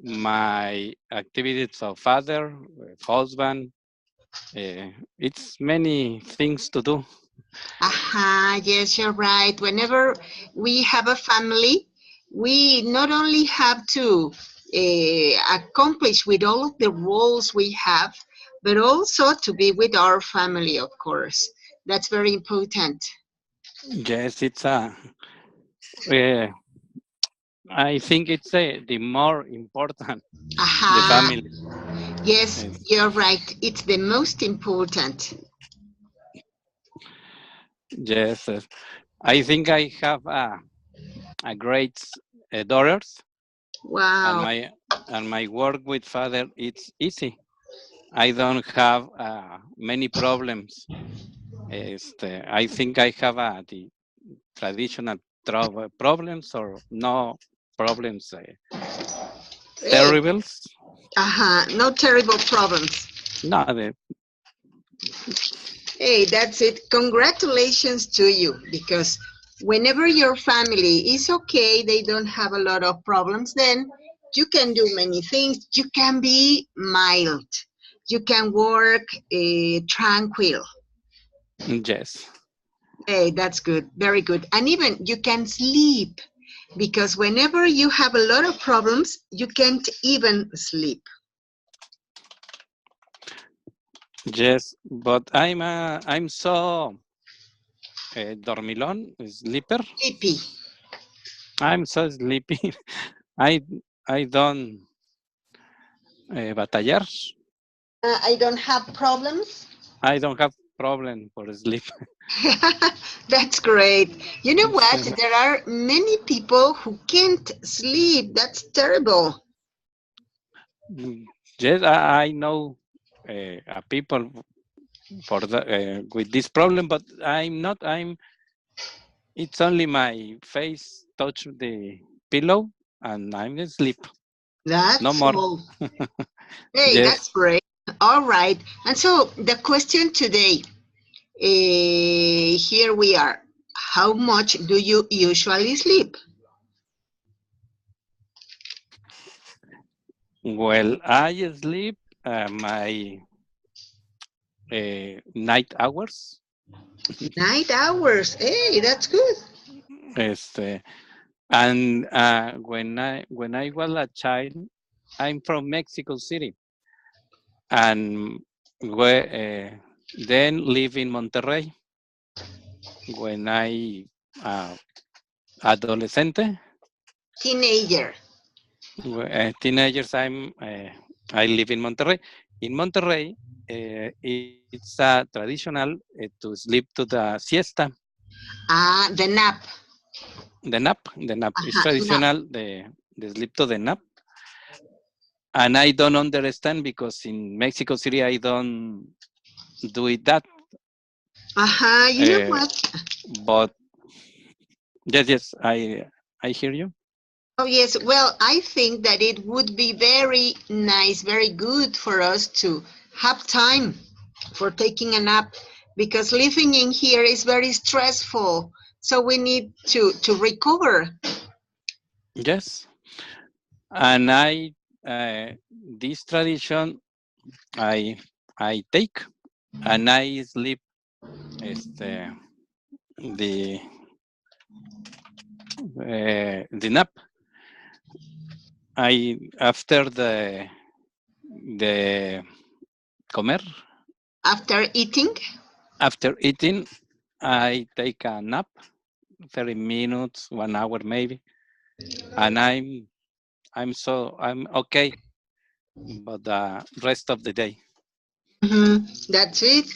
my activities of father, husband. It's many things to do. Aha, yes, you're right. Whenever we have a family, we not only have to accomplish with all of the roles we have, but also to be with our family, of course. That's very important. Yes, it's a. Uh, I think it's the more important, the Aha, family. yes, Yes, you're right. It's the most important. yes. I think I have a great daughters, and Wow. my work with father it's easy. I don't have many problems. I think I have the traditional problems or no problems. Hey, Terribles. aha, no terrible problems. No, Hey, that's it. Congratulations to you because whenever your family is okay, they don't have a lot of problems, then you can do many things. You can be mild. You can work tranquil. yes, Hey, that's good. Very good. And even you can sleep because whenever you have a lot of problems, you can't even sleep. yes. But I'm so dormilón, sleeper. Sleepy. I'm so sleepy. I I don't batallar. I don't have problems. I don't have problem for sleep. That's great. You know what? There are many people who can't sleep. That's terrible. Yes, I know people for with this problem, but I'm not. It's only my face touch the pillow, and I'm asleep. No That's more. all. Hey, Yes. that's great. All right. And so the question today, here we are. How much do you usually sleep? Well, I sleep my night hours. Night hours. Hey, that's good. Este, and when I was a child, I'm from Mexico City, and then live in Monterrey. When I adolescente, Teenager. teenagers, I live in Monterrey. In Monterrey, it's traditional to sleep to the siesta. Ah, the nap. The nap is Uh-huh, nap. traditional. The sleep to the nap, and I don't understand because in Mexico City I don't do it that. Uh-huh. You know Uh, what? but yes, I hear you. Oh, yes. Well, I think that it would be very nice, very good for us to have time for taking a nap because living in here is very stressful. So we need to recover. Yes, and this tradition I I take and I sleep este the the nap. I after the comer After eating. after eating I take a nap, 30 minutes, 1 hour maybe, and I'm okay, but the rest of the day. That's it.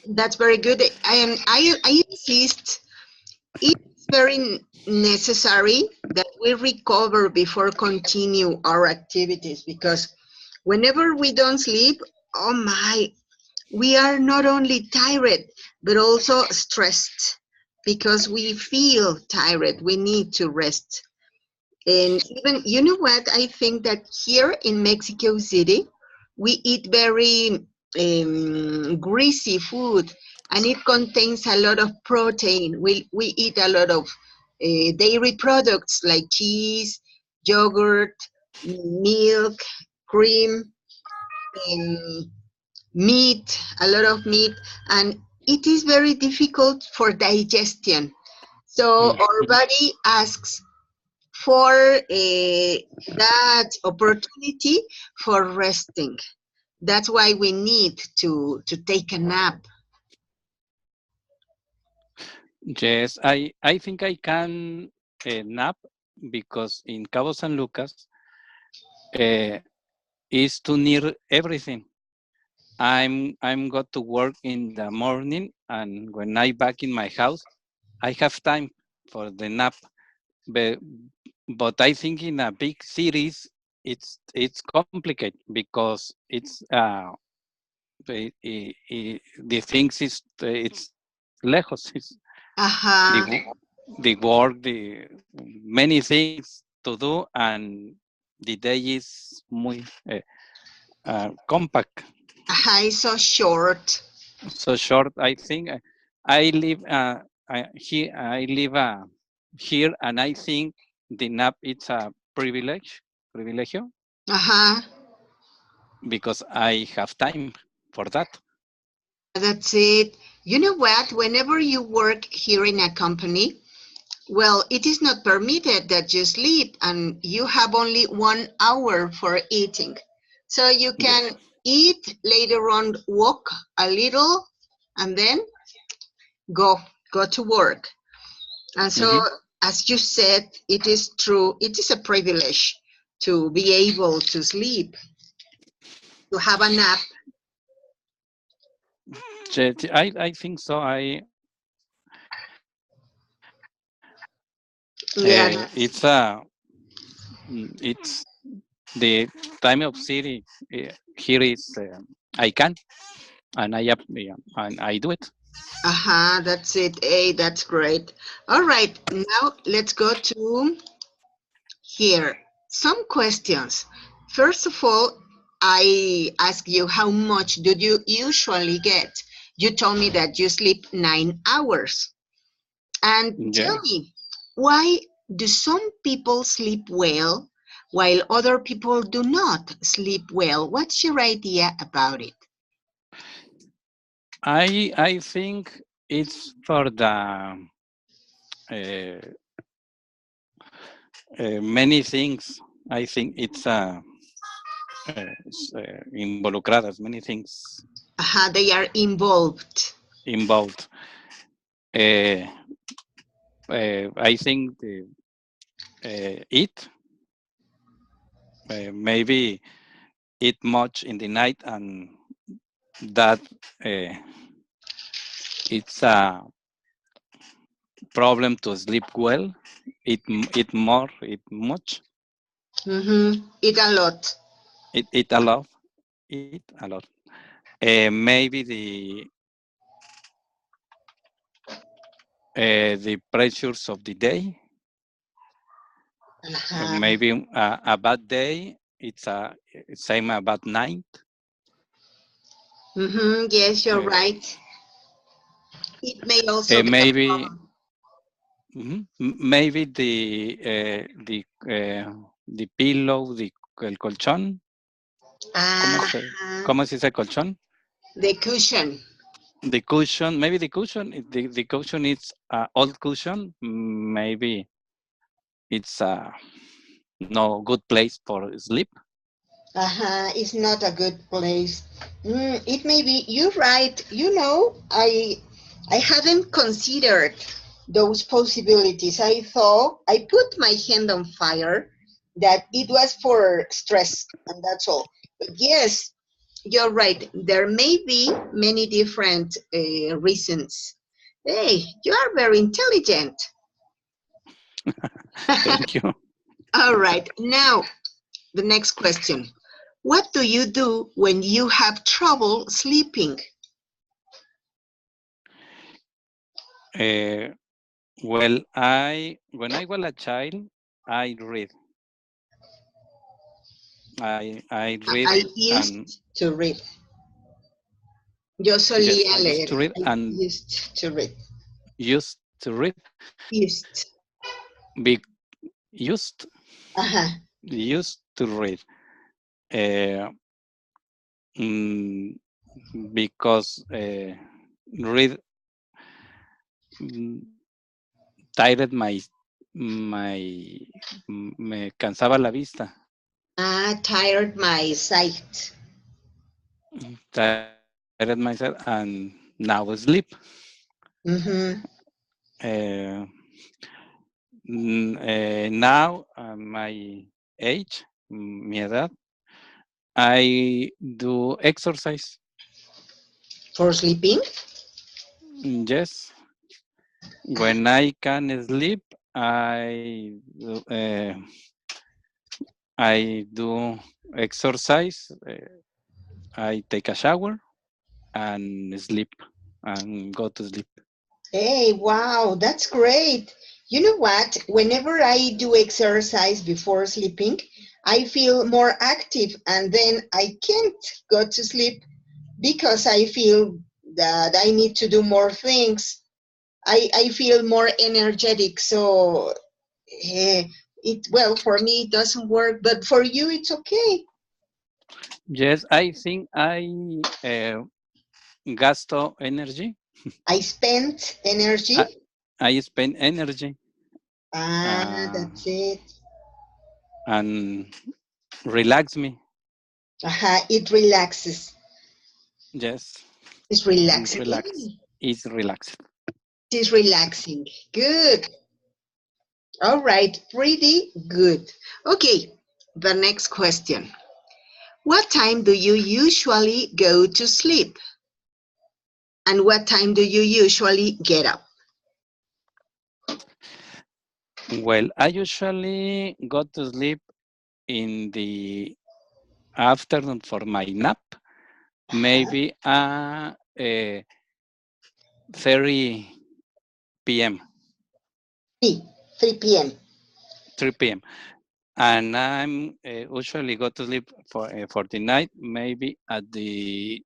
That's very good. I insist it's very necessary that we recover before continue our activities because whenever we don't sleep, oh my, we are not only tired but also stressed because we feel tired. We need to rest. And even, you know what? I think that here in Mexico City, we eat very greasy food and it contains a lot of protein. We eat a lot of dairy products like cheese, yogurt. milk, cream, um, meat, a lot of meat, and it is very difficult for digestion. So our Mhm. body asks for that opportunity for resting. That's why we need to take a nap. Yes, I think I can nap because in Cabo San Lucas uh, is too near everything. I'm got to work in the morning, and when I back in my house, I have time for the nap. But but I think in a big cities it's complicated because the things is it's lejos. It's the Ajá, the work, the many things to do, and the day is muy compact, ajá, it's so short. so short. I think I live I live here, and I think the nap it's a privilegio, Ajá, because I have time for that. that's it. You know what? Whenever you work here in a company, well, it is not permitted that you sleep and you have only 1 hour for eating. So you Yes. can eat, later on walk a little, and then go go to work. And so, Hmm. as you said, it is true. It is a privilege to be able to sleep, to have a nap. I think so. Yeah, It's it's the time of city here is I can, and yeah, and I do it. uh-huh, that's it. Hey, that's great. All right, now let's go to here. Some questions. First of all, I ask you how much do you usually get? You told me that you sleep 9 hours. And tell Yes. me, why do some people sleep well while other people do not sleep well? What's your idea about it? I think it's for the uh, many things. I think it's involucradas, many things They are involved. involved. Uh, I think eat maybe eat much in the night, and that uh, it's a problem to sleep well. Eat more, eat much, Eat a lot. eat a lot, eat a lot. Maybe the pressures of the day. Uh-huh. Maybe a bad day. It's a same about night. Yes, you're Uh, right. It may also be a maybe problem. maybe the pillow, el colchón. ¿Cómo se Uh-huh. cómo se dice colchón? The cushion. The cushion. Maybe the cushion is old cushion. Maybe it's no good place for sleep. It's not a good place. It may be. You're right. You know, I hadn't considered those possibilities. I thought I put my hand on fire that it was for stress, and that's all. But yes, you're right. There may be many different reasons. Hey, you are very intelligent. Thank you. All right. Now, the next question. What do you do when you have trouble sleeping? Uh, well, I when I was a child, I read. I read, I and used to read. Yo yes, I solía used leer. to read I and used to read. used to read. Used. Be used Ajá. used to read mm, because read mm, tired my me cansaba la vista. Tired my sight. Tired myself and now sleep. Mm-hmm. Uh, Now my age, mi edad, I do exercise. For sleeping? Yes, when I can sleep, I do exercise. I take a shower and sleep and go to sleep. Hey, wow, that's great. You know what? Whenever I do exercise before sleeping, I feel more active and then I can't go to sleep because I feel that I need to do more things. I feel more energetic. So, for me, it doesn't work, but for you, it's okay. Yes, I think I gasto energy. I spent I, energy. I spend energy uh, That's it. and relax me. It relaxes. Yes, It's and relaxing. relax. It's relaxed. It is relaxing. Good. All right. Pretty good. Okay. The next question. What time do you usually go to sleep? And what time do you usually get up? Well, I usually go to sleep in the afternoon for my nap, maybe 30 p.m., 3, 3 p.m. 3 p.m. And I'm usually go to sleep for the night, maybe at the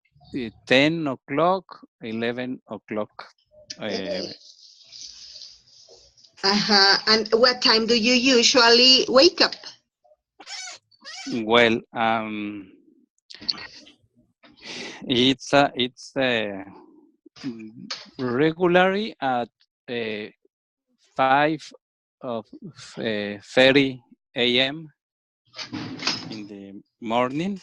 10 o'clock, 11 o'clock. Uh, And what time do you usually wake up? well, it's regularly at uh, 5:30 a.m. in the morning.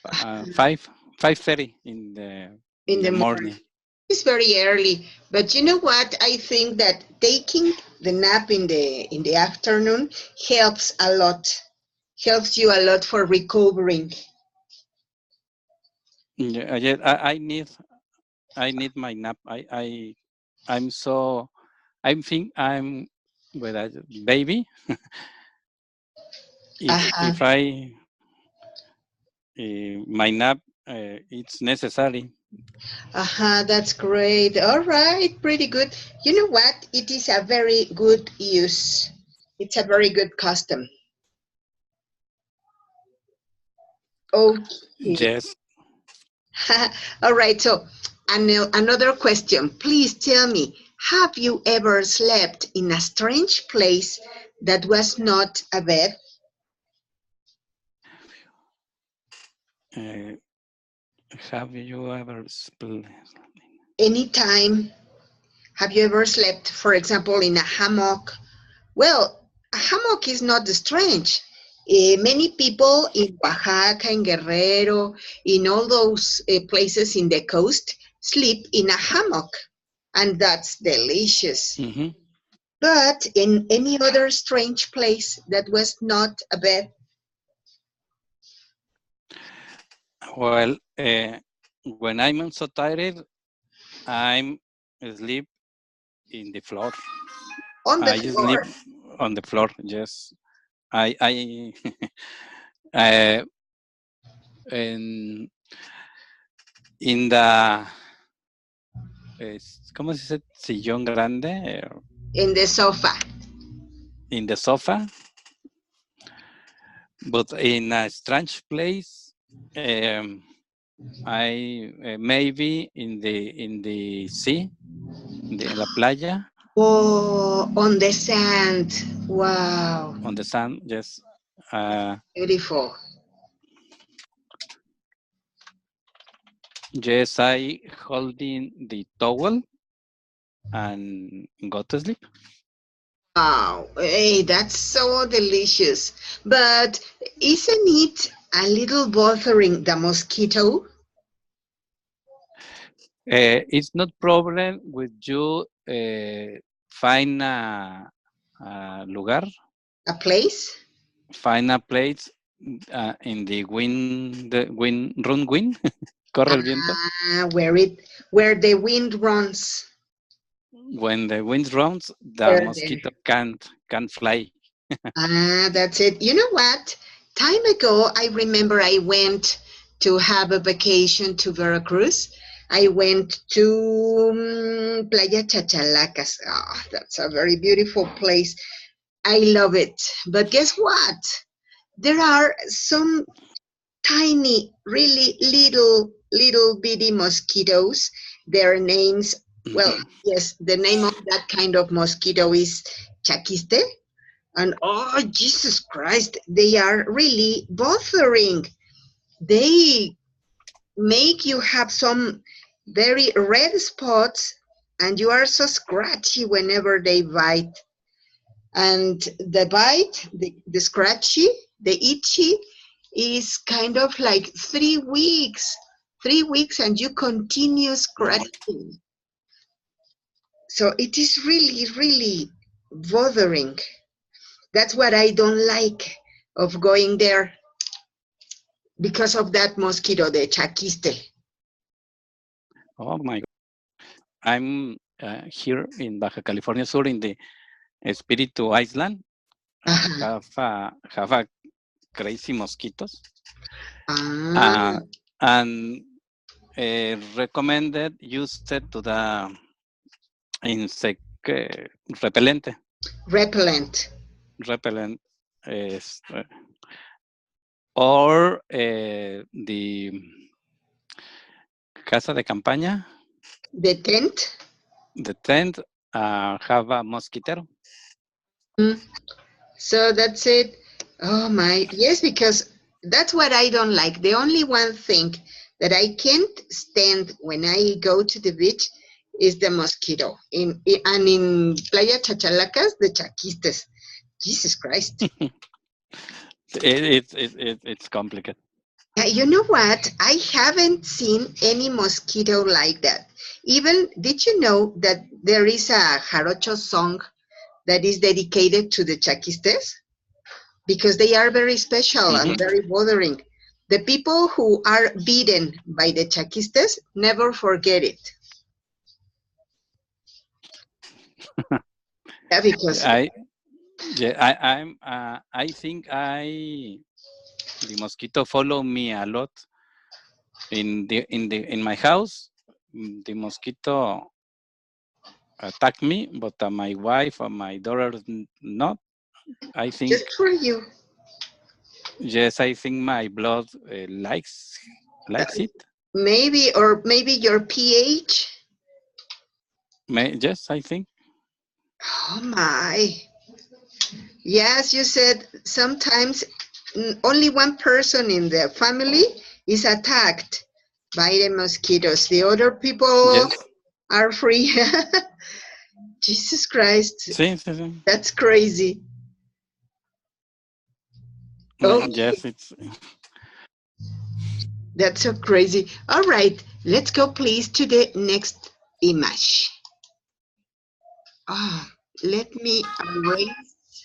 5:30 In in the the morning. morning. It's very early, but you know what? I think that taking the nap in the afternoon helps a lot. Helps you a lot for recovering. Yeah, yeah, I need my nap. I'm so I think I'm with a baby. Uh-huh. If I my nap it's necessary. That's great. All right, pretty good. You know what? It is a very good use. It's a very good custom. Okay. Yes. All right, so another question. Please tell me, have you ever slept in a strange place that was not a bed? Uh, have you ever Anytime. Have you ever slept, for example, in a hammock? Well, a hammock is not strange. Many people in Oaxaca, in Guerrero, in all those places in the coast, sleep in a hammock, and that's delicious. Mhm. But in any other strange place that was not a bed? Well, when I'm so tired, I'm sleep in the floor. On the I sleep floor. on the floor. Yes, I uh, in in the ¿cómo se dice? Sillón grande In the sofa. in the sofa, but in a strange place. Um, I maybe in the sea, in la playa. Oh, on the sand. Wow. on the sand. Yes. Beautiful. Yes, I holding the towel and go to sleep. Wow. Hey, that's so delicious. But isn't it a little bothering the mosquito? It's not problem with you find a lugar, A place? find a place in the wind, run wind, corre el viento. Where the wind runs. When the wind runs, the There, there. mosquito can't fly. That's it. You know what? Time ago, I remember I went to have a vacation to Veracruz. I went to Playa Chachalacas. Oh, that's a very beautiful place. I love it. But guess what? There are some tiny, really little bitty mosquitoes. Their names, well, yes, the name of that kind of mosquito is Chaquiste. And oh, Jesus Christ, they are really bothering. They make you have some very red spots, and you are so scratchy whenever they bite. And the bite, the scratchy, the itchy, is kind of like 3 weeks. 3 weeks, and you continue scratching. So it is really bothering. That's what I don't like of going there because of that mosquito, the chaquiste. Oh my God. I'm here in Baja California Sur in the Espiritu Island. Uh-huh. Have a crazy mosquitoes. Ah, And recommended use it to the insect repellente. repellent. Repellent is, or the casa de campaña, The tent. the tent have a mosquitero. Mm, so that's it. Oh my, yes, because that's what I don't like. The only one thing that I can't stand when I go to the beach is the mosquito. And in Playa Chachalacas, the chaquistes. Jesus Christ. It's complicated. You know what? I haven't seen any mosquito like that. Even, did you know that there is a jarocho song that is dedicated to the chaquistes? Because they are very special and Mm-hmm. very bothering. The people who are beaten by the chaquistes never forget it. Yeah, because I yeah I think the mosquito follow me a lot in my house. The mosquito attack me, but my wife or my daughter not. I think just for you, yes, I think my blood uh, likes it. maybe, or maybe your pH. Yes, I think. Oh my. Yes, you said sometimes only one person in the family is attacked by the mosquitoes. The other people Yes, are free. Jesus Christ, sí, sí, sí. that's crazy. Oh, Yes, it's that's so crazy. All right, let's go please to the next image. Ah, let me erase.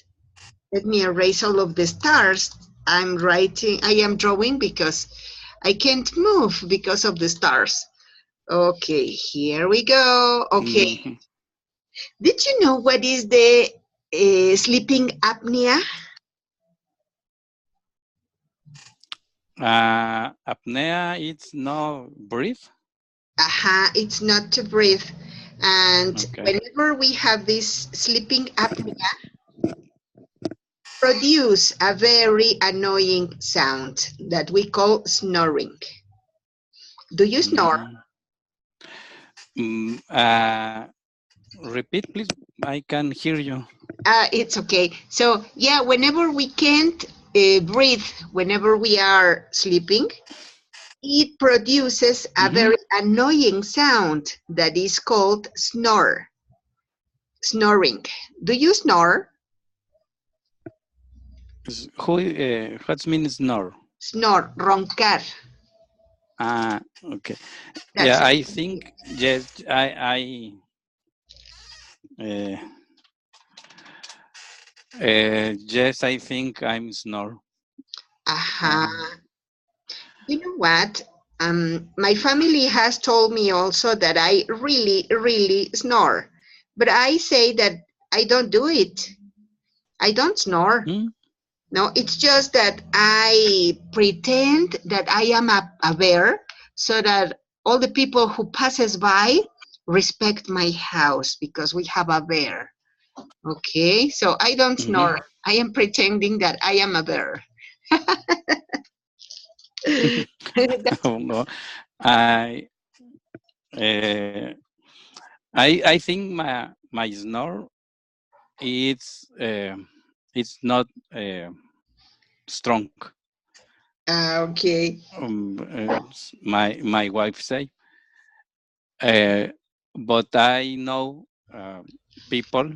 Let me erase all of the stars. I am drawing because I can't move because of the stars. Okay, here we go. Okay, mhm. did you know what is the sleeping apnea? Apnea. It's no breathe. Aha, it's not to breathe. And Okay. whenever we have this sleeping apnea, produce a very annoying sound that we call snoring. Do you snore? Mm. Mm, uh, repeat, please? I can hear you. It's okay. So, yeah, whenever we can't breathe, whenever we are sleeping, it produces a Mm-hmm. very annoying sound that is called snoring. Do you snore? What means snore? Snore, roncar. Ah, okay. That's Yeah, it. I think yes. Uh, yes, I think I'm snore. Uh-huh. Um, You know what? My family has told me also that I really, really snore. But I say that I don't do it. I don't snore. hmm? No, it's just that I pretend that I am a bear so that all the people who passes by respect my house because we have a bear. Okay, so I don't Mm-hmm. snore. I am pretending that I am a bear. That's Oh, no. I uh, I think my snore it's not strong. okay. My wife say, uh, but I know people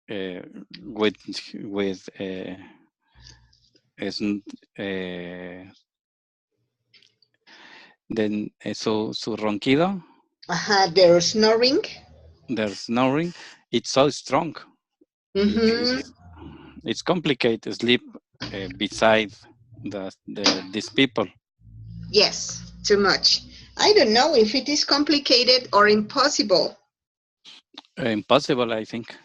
uh, with with isn't then su ronquido, They're snoring. their snoring, it's so strong. Mm-hmm. It's complicated to sleep beside these people. Yes, too much. I don't know if it is complicated or impossible. Impossible, I think.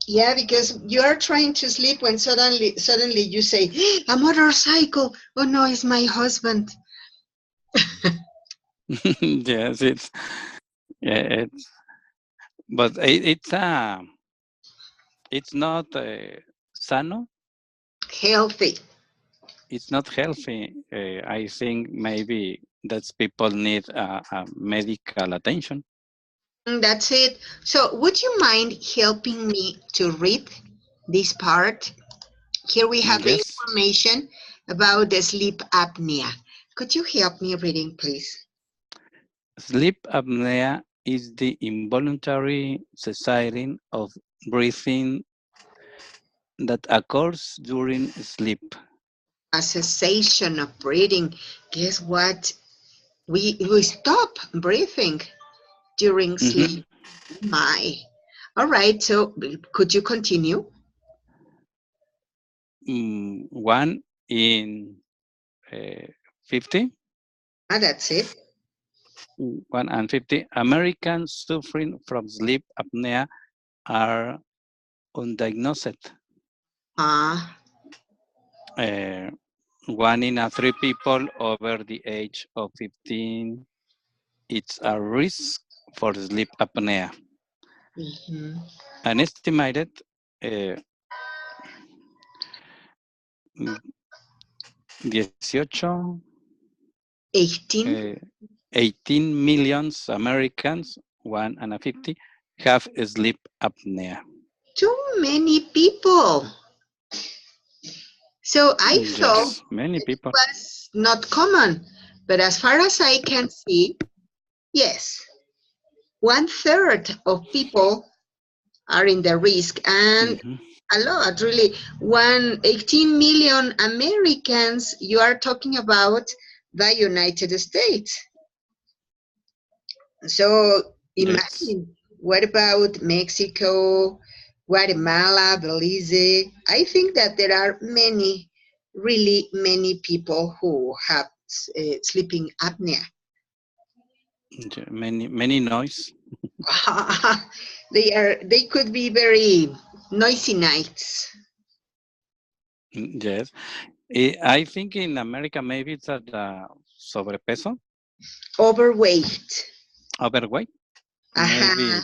Yeah, because you are trying to sleep when suddenly you say, a motorcycle. Oh no, it's my husband. Yes, it's but it's not sano. Healthy. It's not healthy. I think maybe that people need a medical attention. That's it. So, would you mind helping me to read this part? Here we have the Yes, information about the sleep apnea. Could you help me reading, please? sleep apnea is the involuntary cesaring of breathing that occurs during sleep. A cessation of breathing. Guess what? We stop breathing during Mhm. sleep. My. All right. So, could you continue? One in uh, 50, That's it. 150 Americans suffering from sleep apnea are undiagnosed. Ah, Uh, one in three people over the age of 15, it's a risk for sleep apnea. mhm. An estimated uh, 18, 18. uh, 18 millions Americans, 150, have sleep apnea. Too many people. So I thought Yes, many people. was not common, but as far as I can see, yes, one third of people are in the risk, and Mhm. a lot, really. 18 million Americans, you are talking about the United States. So Yes, imagine, what about Mexico, Guatemala, Belize? I think that there are many, really many people who have sleeping apnea. many noise. They could be very noisy nights. Yes, I think in America maybe it's at sobrepeso, Overweight. overweight. Maybe Uh-huh.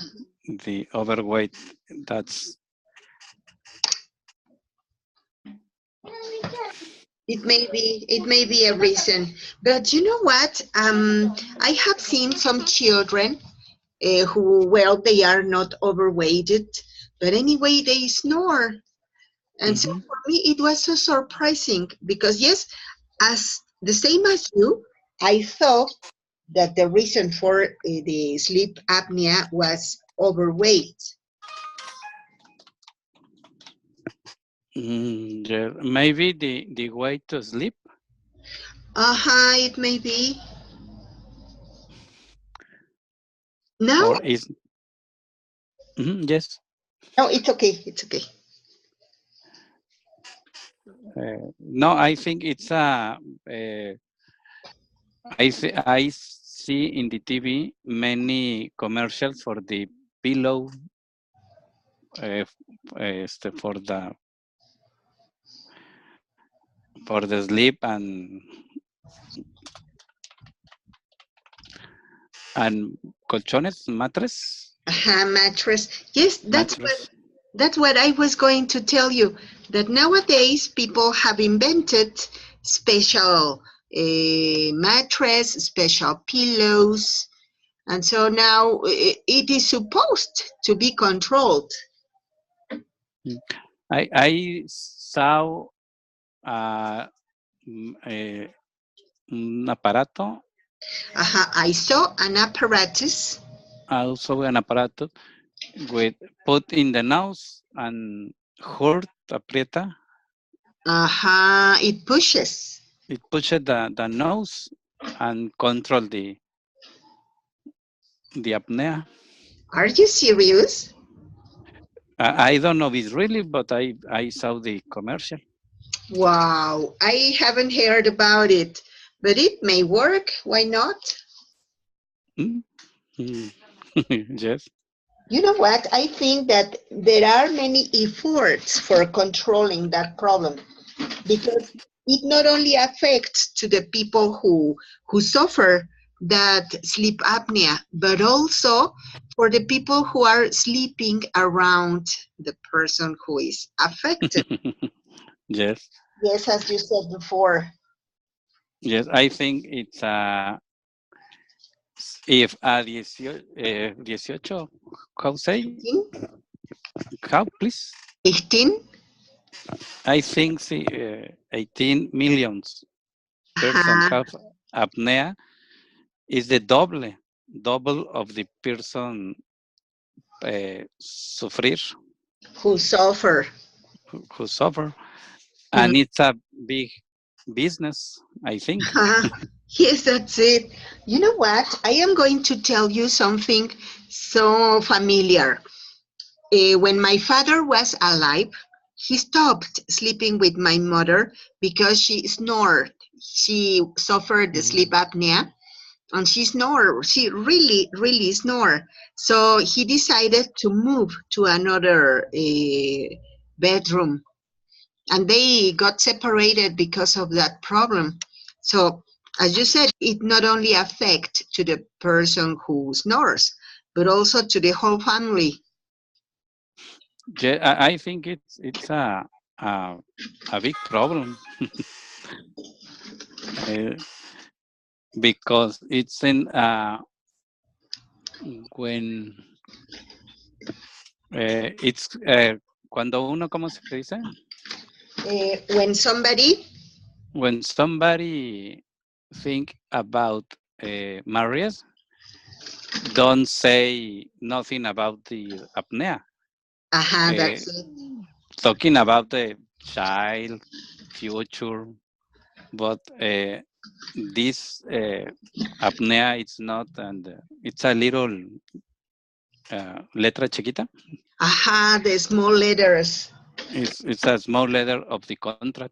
the overweight. That's It may be a reason. But you know what? I have seen some children who, well, they are not overweighted, but anyway, they snore. And so Mm-hmm. for me, it was so surprising because, yes, as the same as you, I thought that the reason for the sleep apnea was overweight. Yeah. Maybe the way to sleep, It may be. Now, or is yes. no, it's okay. It's okay. No, I think it's a. I see in the TV many commercials for the pillow, for the sleep and colchones mattress Mattress. Yes, mattress. that's what I was going to tell you. That nowadays people have invented special mattress, special pillows, and so now it is supposed to be controlled. Mm. I saw uh, a, un aparato, I saw an apparatus. also an aparato with put in the nose and hurt aprieta. It pushes. It pushes the nose and control the apnea. Are you serious? I don't know if it's really, but I saw the commercial. Wow, I haven't heard about it, but it may work. Why not? Mm. Mm. Yes. You know what? I think that there are many efforts for controlling that problem because it not only affects to the people who suffer that sleep apnea, but also for the people who are sleeping around the person who is affected. Yes. Yes, as you said before. Yes. I think it's if a 18, how say, 18? how please? 18? I think 18 millions person Uh-huh. have apnea is the double of the person sufrir Who suffer. who suffer, Hmm. and it's a big business, I think. Yes, that's it. You know what? I am going to tell you something so familiar. When my father was alive, he stopped sleeping with my mother because she snored. She suffered the sleep apnea and she snored. She really, really snored. So he decided to move to another bedroom and they got separated because of that problem. So, as you said, it not only affects to the person who snores, but also to the whole family. Yeah, I think it's a, a big problem uh, because it's in when it's cuando uno, ¿cómo se dice? When somebody, When somebody think about marriage, don't say nothing about the apnea. Uh, that's it. Talking about the child future, but this apnea it's not, and it's a little letra chiquita. The small letters. It's a small letter of the contract.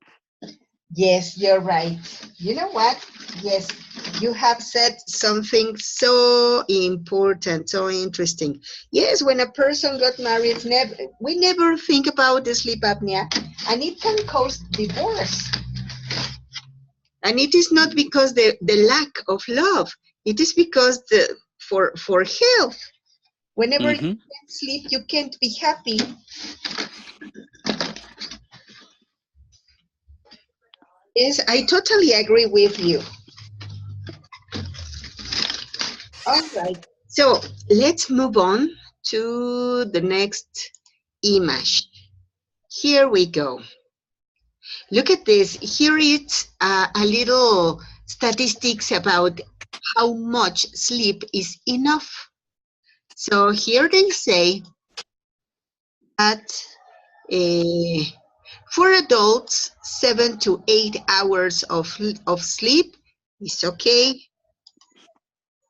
Yes, you're right. You know what? Yes, you have said something so important, so interesting. Yes, when a person got married, we never think about the sleep apnea, and it can cause divorce. And it is not because the lack of love. It is because for health. Whenever you Mm-hmm. can't sleep, you can't be happy. Yes, I totally agree with you. All right. So let's move on to the next image. Here we go. Look at this. Here it's a little statistics about how much sleep is enough. So here they say that uh, for adults, 7 to 8 hours of sleep is okay.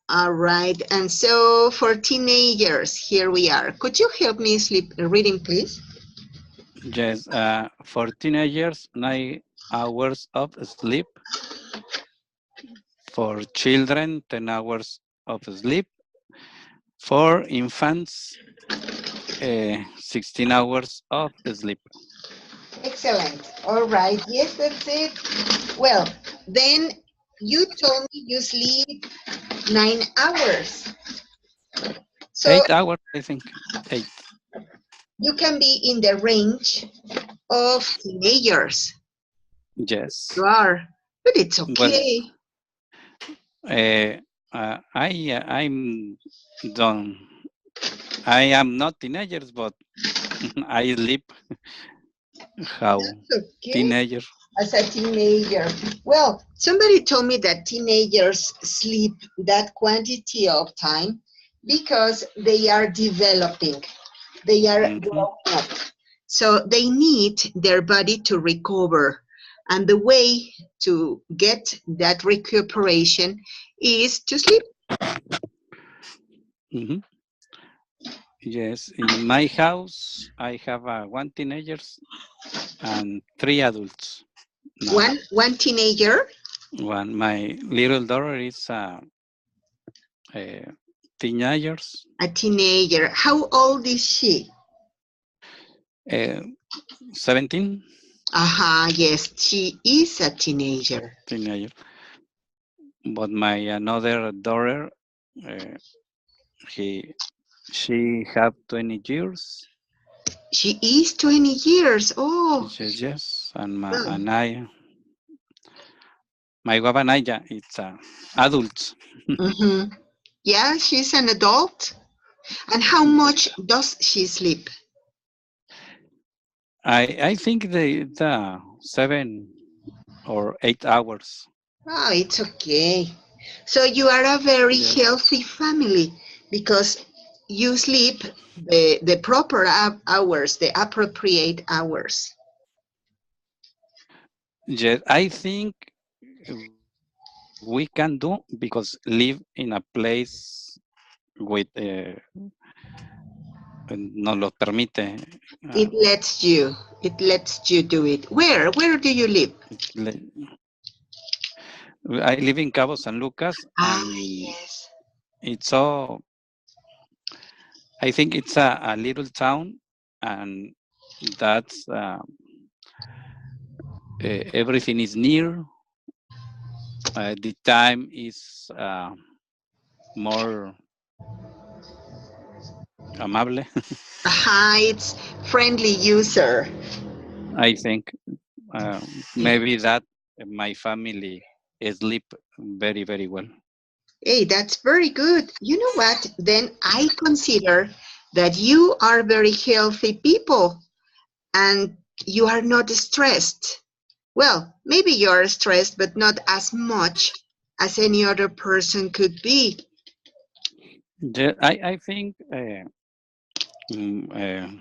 All right. And so for teenagers, here we are. Could you help me sleep reading, please? Yes, for teenagers, 9 hours of sleep. For children, 10 hours of sleep. For infants, 16 hours of sleep. Excellent. All right. Yes, that's it. Well, then you told me you sleep 9 hours. So 8 hours, I think. 8. you can be in the range of teenagers. Yes. You are, but it's Well, okay. uh, I'm done. I am not teenagers, but I sleep how That's okay teenager. as a teenager. Well, somebody told me that teenagers sleep that quantity of time because they are developing, they are Mhm. growing up. So they need their body to recover. And the way to get that recuperation is to sleep. Mhm. Yes, in my house, I have one teenagers and 3 adults now. One teenager, One, my little daughter is uh, teenagers, a teenager. How old is she? uh, 17 Aha, yes, she is a teenager. teenager. But my another daughter, uh, he she have 20 years. She is 20 years. Oh, Yes, yes, and well. my wife and I, yeah, it's adults. Mm-hmm. Yeah, she's an adult. And how much does she sleep? I think the 7 or 8 hours. Oh, it's okay. So you are a very Yes, healthy family because you sleep the proper hours, the appropriate hours. yes. I think we can do because live in a place with no lo permite. Uh, It lets you. It lets you do it. Where do you live? I live in Cabo San Lucas, Ah, and yes. it's so. I think it's a little town, and that's everything is near. The time is more amable. Aha, it's friendly user. I think maybe that my family sleep very very well. Hey, that's very good. You know what? Then I consider that you are very healthy people and you are not stressed. Well, maybe you are stressed, but not as much as any other person could be. I think mm,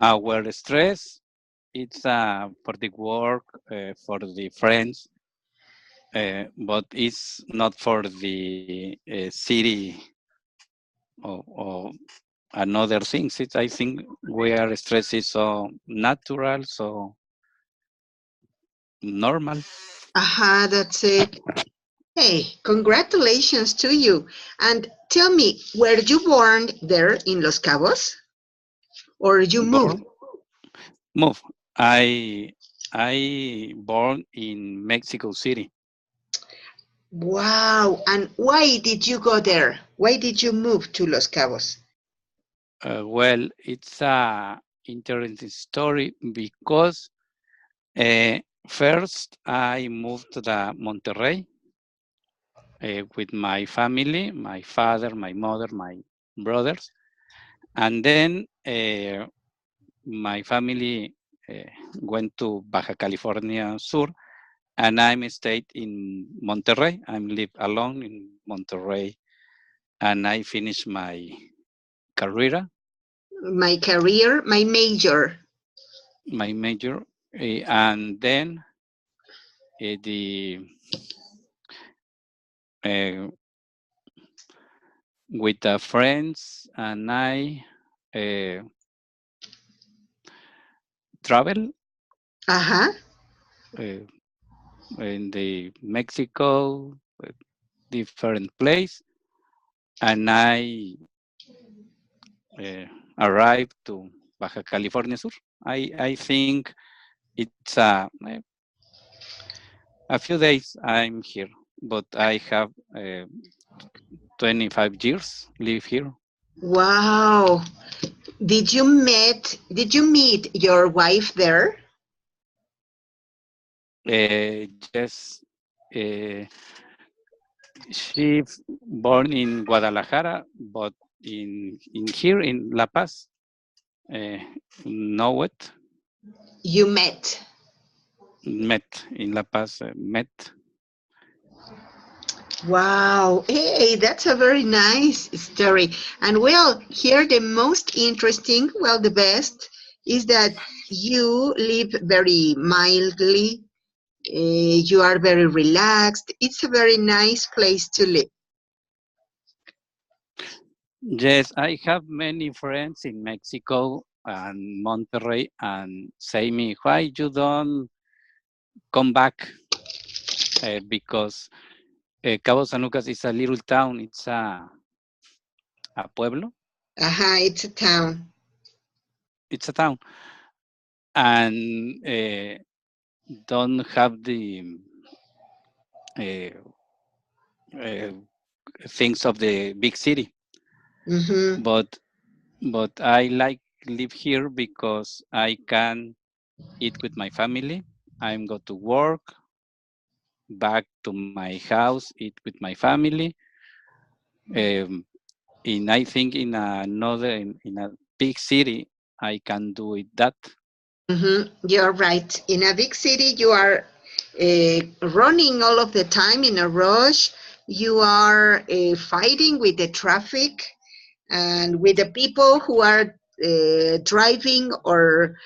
our stress it's for the work, for the friends, but it's not for the city or another things. It's, I think where stress is so natural, so normal. Aha, that's it. Hey, congratulations to you. And tell me, were you born there in Los Cabos or you moved? Born, move. I I born in Mexico City. Wow. And why did you go there? Why did you move to Los Cabos? Well, it's a interesting story because uh, first I moved to the Monterrey, with my family, my father, my mother, my brothers. And then my family went to Baja California Sur, and I'm stayed in Monterrey. I'm live alone in Monterrey, and I finished my career, My career, my major. my major, and then the uh, with friends, and I uh, travel Uh-huh. uh, in the Mexico, different place, and I uh, arrived to Baja California Sur. I think it's a few days I'm here, but I have 25 years live here. Wow. Did you meet your wife there? Yes, uh, she born in Guadalajara, but in here in La Paz, uh, know it, You met. met in La Paz, met. Wow. Hey, that's a very nice story. And well, here the most interesting, well, the best is that you live very mildly. You are very relaxed. It's a very nice place to live. Yes, I have many friends in Mexico and Monterrey, and say me, why you don't come back? Because Cabo San Lucas is a little town. It's a pueblo. It's a town. It's a town, and don't have the uh, uh, things of the big city. Mm-hmm. But I like live here because I can eat with my family. I'm go to work, back to my house, eat with my family. Um, I think in another in a big city, I can do it that. Mm-hmm. You're right. In a big city, you are running all of the time in a rush. You are fighting with the traffic and with the people who are driving or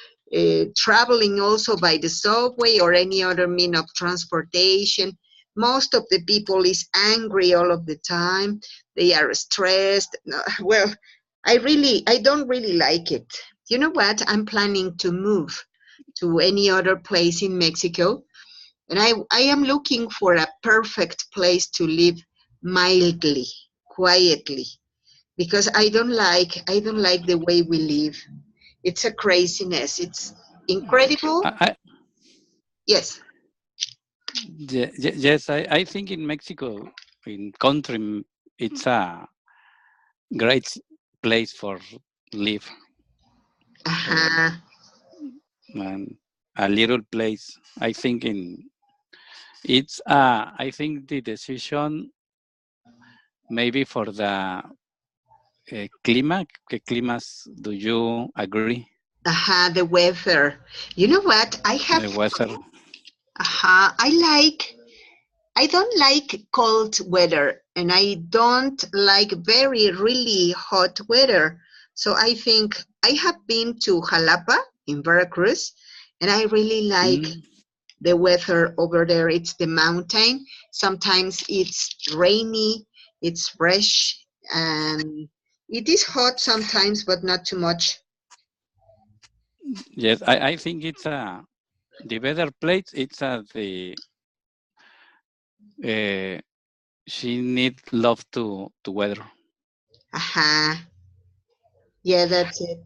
traveling also by the subway or any other mean of transportation. Most of the people is angry all of the time. They are stressed. No, well, I don't really like it. You know what? I'm planning to move to any other place in Mexico, and I am looking for a perfect place to live mildly, quietly, because I don't like the way we live. It's a craziness. It's incredible. I, Yes. yes, I think in Mexico, in country, it's a great place for live, Uh-huh. and a little place. I think in it's I think the decision maybe for the climate. ¿Qué climas do you agree? The weather. You know what? The weather. I don't like cold weather, and I don't like very really hot weather. So I think I have been to Jalapa in Veracruz, and I really like Mm, the weather over there. It's the mountain. Sometimes it's rainy, it's fresh, and it is hot sometimes, but not too much. yes, I think it's the better place. It's uh, she need love to weather. Aha. Yeah, that's it.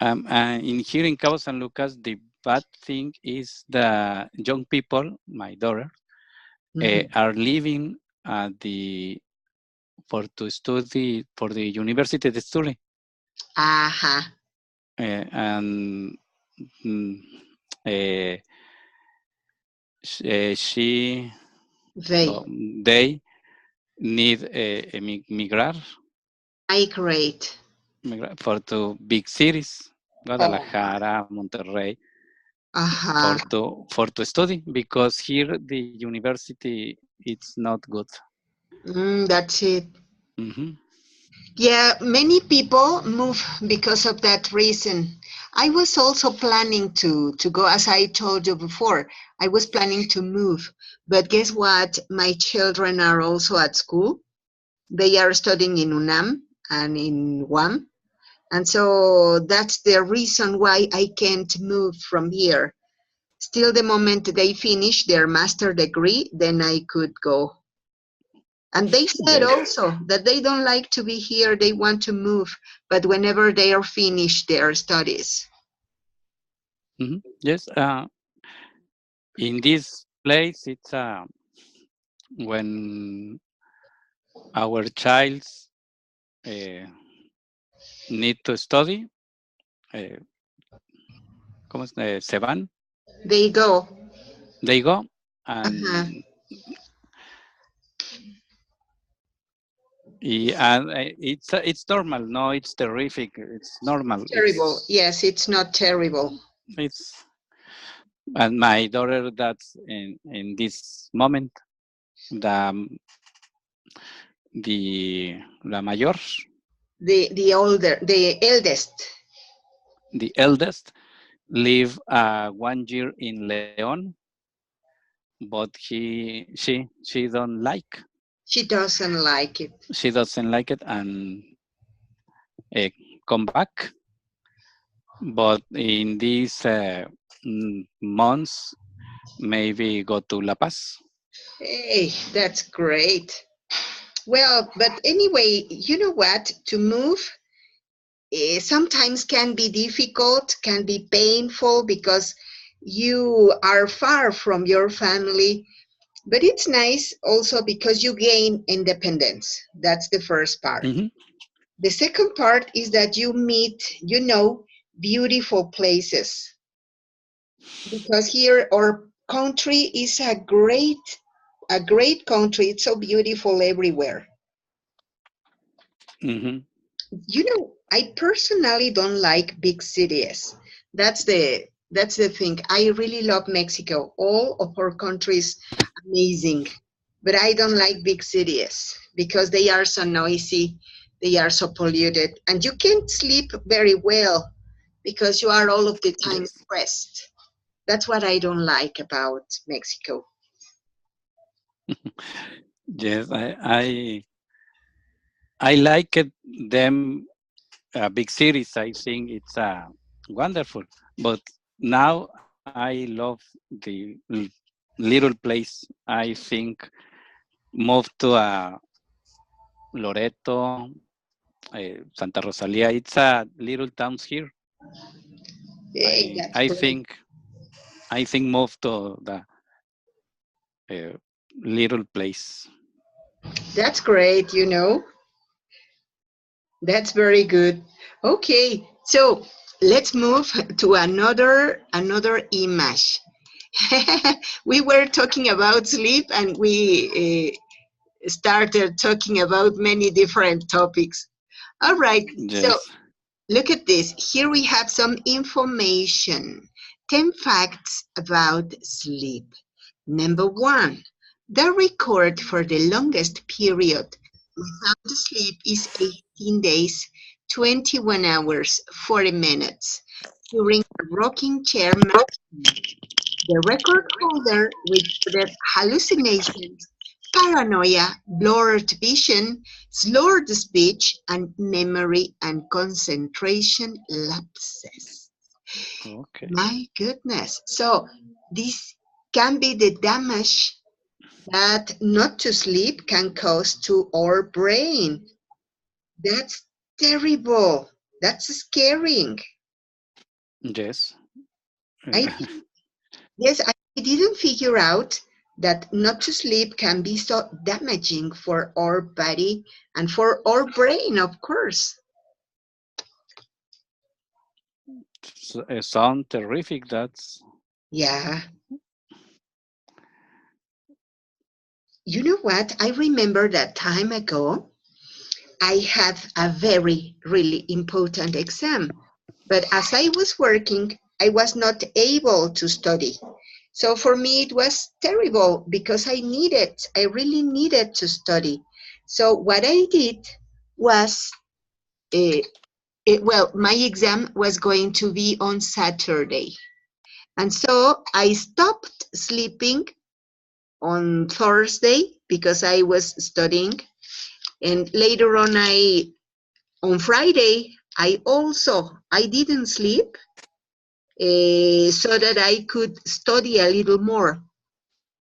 And in here in Cabo San Lucas, the bad thing is the young people, my daughter, Mhm. are living at the for to study for the university to study, Aha. and mm, uh, she They. they need migrar, Migrate. for to big cities, Oh, Guadalajara, Monterrey, uh-huh. for to study, because here the university it's not good. That's it. Hmm. Yeah, many people move because of that reason. I was also planning to go, as I told you before, I was planning to move. But guess what? My children are also at school. They are studying in UNAM and in UAM. And so that's the reason why I can't move from here. Still, the moment they finish their master degree, then I could go. And they said Yes. also that they don't like to be here, they want to move, but whenever they are finished their studies. Yes. In this place, it's when our childs uh, need to study, uh, se van, They go. they go, Uh-huh. and it's normal. No, it's terrific. It's normal. Terrible. Yes, it's not terrible. It's and my daughter that's in this moment the la mayor, The older, the eldest. the eldest, live 1 year in Leon, but she don't like. She doesn't like it. She doesn't like it and uh, come back. But in these months, maybe go to La Paz. Hey, that's great. Well, but anyway, you know what? To move sometimes can be difficult, can be painful because you are far from your family. But it's nice also because you gain independence. That's the first part. Hmm. The second part is that you meet, beautiful places. Because here our country is a great country. It's so beautiful everywhere. Hmm. I personally don't like big cities. That's the thing. I really love Mexico. All of our countries amazing. But I don't like big cities because they are so noisy, they are so polluted, and you can't sleep very well because you are all of the time Yes, stressed. That's what I don't like about Mexico. yes, I like it, them big cities. I think it's wonderful. But now I love the little place. I think move to Loreto, Santa Rosalia. It's little towns here. Hey, I that's I great. think I think move to the uh, little place. That's great. That's very good. Okay, so let's move to another image. We were talking about sleep and we started talking about many different topics. All right, so Yes. look at this. Here we have some information. 10 facts about sleep. Number one, the record for the longest period without sleep is 18 days, 21 hours, 40 minutes during a rocking chair maximum. The record holder reported hallucinations, paranoia, blurred vision, slurred speech, and memory and concentration lapses. Okay. My goodness. So, this can be the damage that not to sleep can cause to our brain. That's terrible. That's scaring. Yes. I Yes, I didn't figure out that not to sleep can be so damaging for our body and for our brain, of course. Sound terrific. That's Yeah. You know what? I remember that time ago, I had a very, really important exam. But as I was working, I was not able to study. So for me, it was terrible because I really needed to study. So what I did was, uh, well, my exam was going to be on Saturday. And so I stopped sleeping on Thursday because I was studying. And later on Friday, I didn't sleep so that I could study a little more.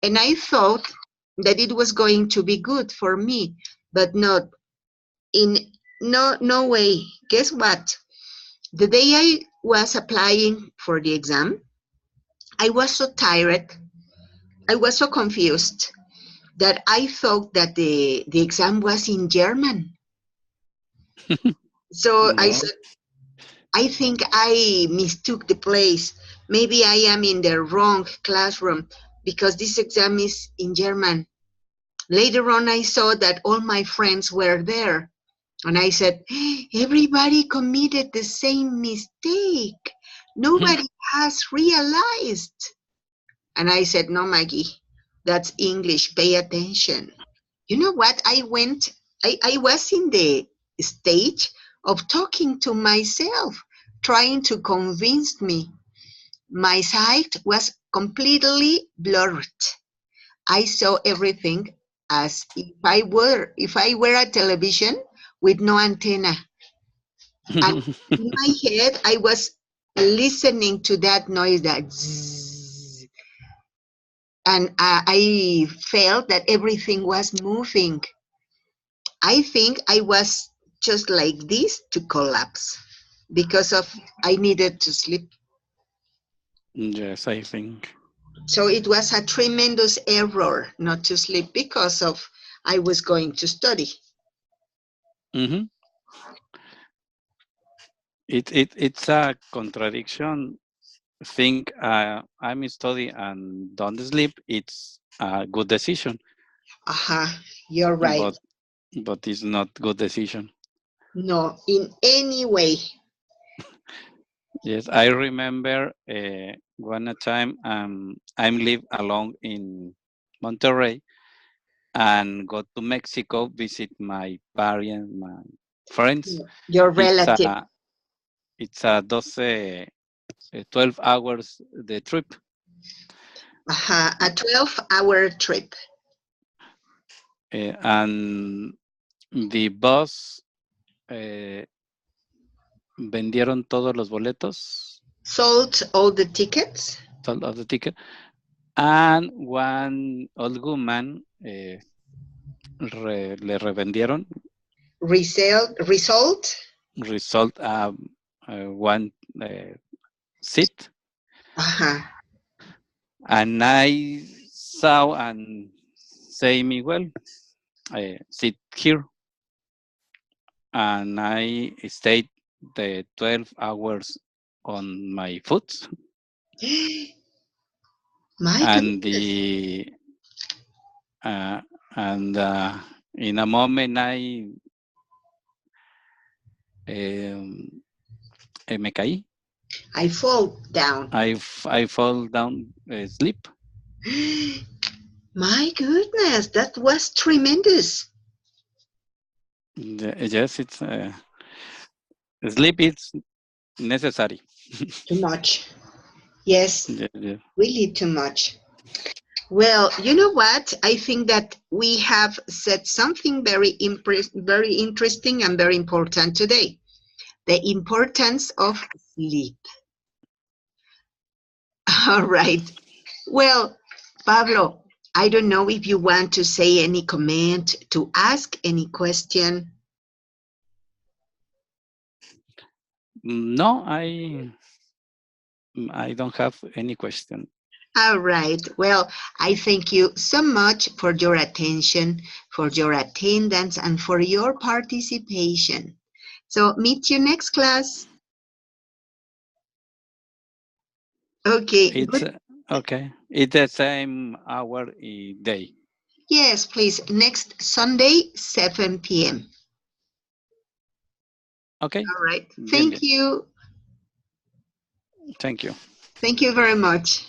And I thought that it was going to be good for me, but not in no way. Guess what? The day I was applying for the exam, I was so tired, I was so confused that I thought that the exam was in German. So I No. said, I think I mistook the place. Maybe I am in the wrong classroom because this exam is in German. Later on, I saw that all my friends were there. And I said, everybody committed the same mistake. Nobody has realized. And I said, no, Maggie, that's English. Pay attention. You know what? I was in the stage of talking to myself, trying to convince me. My sight was completely blurred. I saw everything as if I were a television with no antenna. And in my head, I was listening to that noise, that zzz, and I felt that everything was moving. I think I was just like this to collapse because of I needed to sleep. Yes, I think. So it was a tremendous error not to sleep because of I was going to study. Hmm. It's a contradiction. Think I'm study and don't sleep. It's a good decision, Aha, you're right. but it's not good decision. No, in any way. Yes, I remember one time I'm live alone in Monterrey and go to Mexico visit my parents, my friends. Your It's relative. a 12 hours the trip, Aha, a 12-hour trip. and the bus eh, vendieron todos los boletos, Sold all the tickets. sold of the ticket, and one old woman le revendieron, Result. result one seat, Aha. and I saw and say me, well, sit here, and I stayed the 12 hours on my foot, My and goodness. the uh, and in a moment me caí. I fall down. I fall down, sleep. My goodness, that was tremendous. Yes, it's sleep is necessary. Too much. Yes, Yeah, yeah. really too much. Well, you know what? I think that we have said something very interesting and very important today. The importance of sleep. All right. Well, Pablo, I don't know if you want to say any comment, to ask any question. No, I don't have any question. All right. Well, I thank you so much for your attention, for your attendance, and for your participation. So, meet you next class. Okay. It's Good. okay. It's the same hour a day. Yes, please. Next Sunday, 7 p.m. Okay. All right. Bien, Thank bien. you. Thank you. Thank you very much.